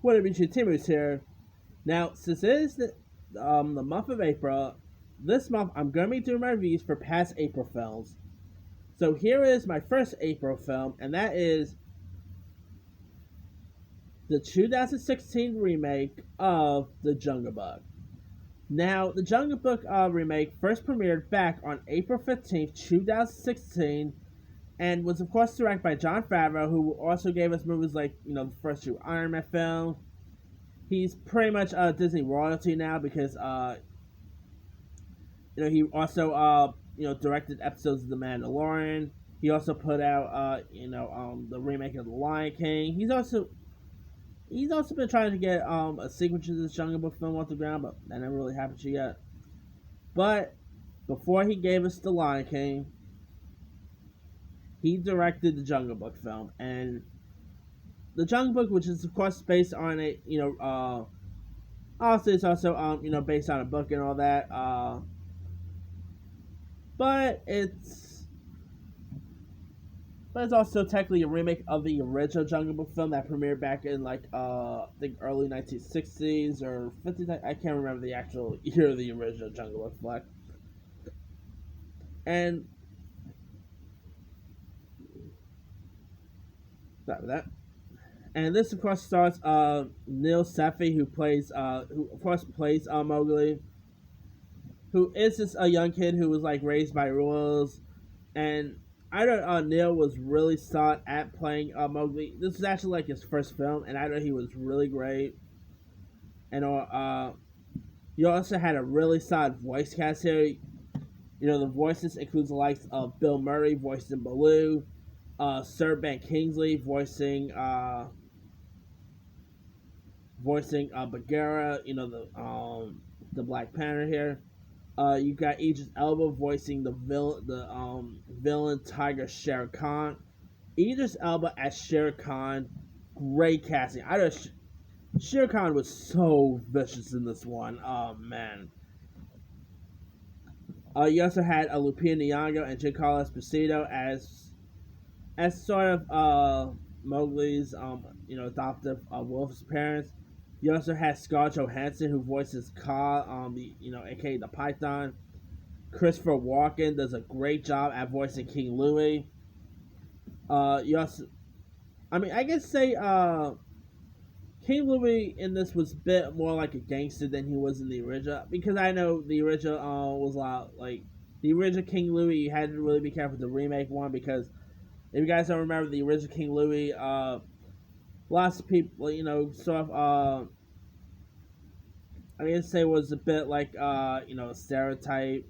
What it be Timmy's here. Now, since it is the month of April, this month I'm going to be doing my reviews for past April films. So here is my first April film, and that is the 2016 remake of The Jungle Book. Now, the Jungle Book remake first premiered back on April 15th, 2016, and was of course directed by Jon Favreau, who also gave us movies like the first two Iron Man films. He's pretty much Disney royalty now because he also directed episodes of The Mandalorian. He also put out the remake of The Lion King. He's also been trying to get a sequel to this Jungle Book film off the ground, but that never really happened yet. But before he gave us The Lion King, he directed the Jungle Book film, and the Jungle Book, which is of course based on obviously it's also based on a book and all that, but it's also technically a remake of the original Jungle Book film that premiered back in I think early 1960s or 50s. I can't remember the actual year of the original Jungle Book flick. And sorry about that. And this of course stars Neil Sefi, who of course plays Mowgli, who is just a young kid who was raised by rules, and I know Neil was really solid at playing Mowgli. This was actually his first film, and I know he was really great. And you also had a really solid voice cast here. The voices includes the likes of Bill Murray voicing Baloo, Sir Ben Kingsley voicing Bagheera, the Black Panther here. You got Idris Elba voicing the villain Tiger Shere Khan. Idris Elba as Shere Khan, great casting. I just Shere Khan was so vicious in this one. Oh man. You also had Lupita Nyong'o and Giancarlo Esposito as sort of Mowgli's adoptive wolf's parents. You also had Scarlett Johansson, who voices Kaa, aka the Python. Christopher Walken does a great job at voicing King Louie. You also, I guess say King Louie in this was a bit more like a gangster than he was in the original, because I know the original was a lot the original King Louie. You had to really be careful with the remake one, because if you guys don't remember the original King Louie, lots of people, sort of, I guess say was a bit a stereotype,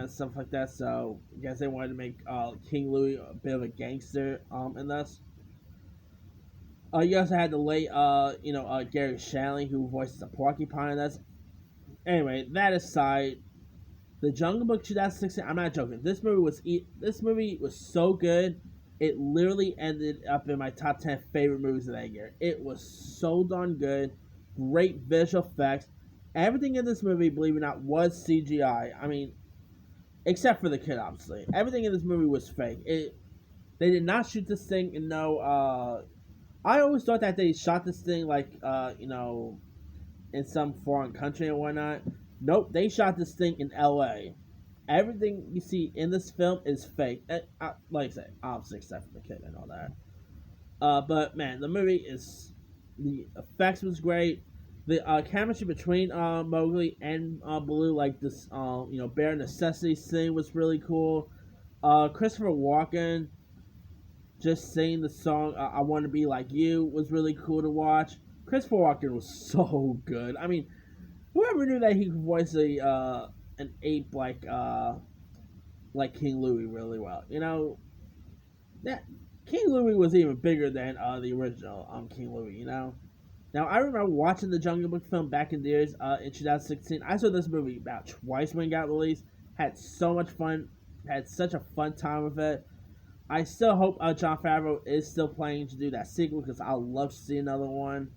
stuff like that. So I guess they wanted to make King Louie a bit of a gangster, in this. You also had the late, Gary Shandling, who voices the porcupine in this. Anyway, that aside, the Jungle Book 2016. I'm not joking. This movie was so good. It literally ended up in my top 10 favorite movies of that year. It was so darn good. Great visual effects. Everything in this movie, believe it or not, was CGI. Except for the kid, obviously. Everything in this movie was fake. They did not shoot this thing in I always thought that they shot this thing in some foreign country and whatnot. Nope, they shot this thing in LA. Everything you see in this film is fake. Like I said, obviously except for the kid and all that. But man, the the effects was great. The chemistry between Mowgli and Baloo, this bare necessity scene was really cool. Christopher Walken just singing the song "I Want to Be Like You" was really cool to watch. Christopher Walken was so good. Whoever knew that he could voice an ape like King Louie really well. That King Louie was even bigger than the original King Louie. Now I remember watching the Jungle Book film back in the years in 2016. I saw this movie about twice when it got released. Had so much fun. Had such a fun time with it. I still hope Jon Favreau is still planning to do that sequel, because I would love to see another one.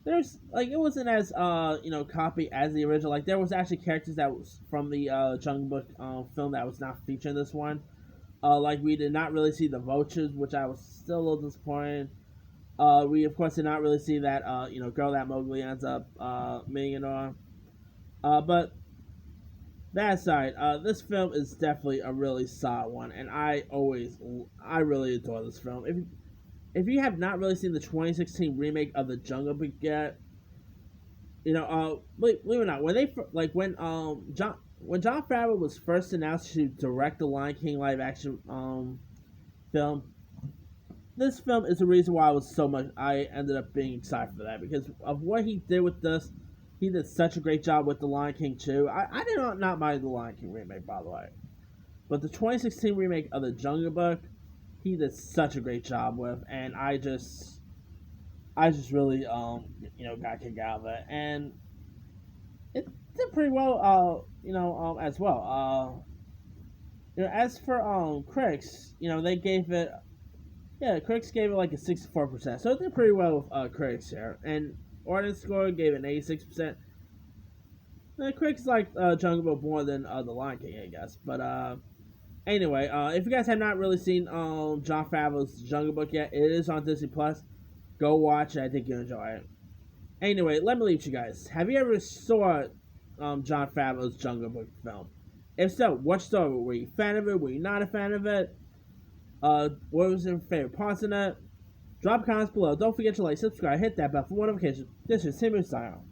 There's it wasn't as copy as the original. There was actually characters that was from the Jungle Book film that was not featured in this one. We did not really see the vultures, which I was still a little disappointed. We of course did not really see that girl that Mowgli ends up meeting on. But that aside, this film is definitely a really solid one, and I really adore this film. If you have not really seen the 2016 remake of the Jungle Book yet, believe it or not, when they when John Favreau was first announced to direct the Lion King live action film, this film is the reason why I ended up being excited for that because of what he did with this. He did such a great job with the Lion King too. I did not mind the Lion King remake, by the way, but the 2016 remake of the Jungle Book, he did such a great job with, and I just really got a kick out of it, and it did pretty well as well. As for critics, they gave it, critics gave it like a 64%, so it did pretty well with critics here, and audience score gave it an 86%. The critics liked Jungle Book more than the Lion King, I guess, but anyway, if you guys have not really seen John Favreau's Jungle Book yet, it is on Disney Plus. Go watch it. I think you'll enjoy it. Anyway, let me leave you guys. Have you ever saw John Favreau's Jungle Book film? If so, what story? Were you a fan of it? Were you not a fan of it? What was your favorite parts in it? Drop comments below. Don't forget to like, subscribe, hit that bell for more notifications. This is Timmy Style.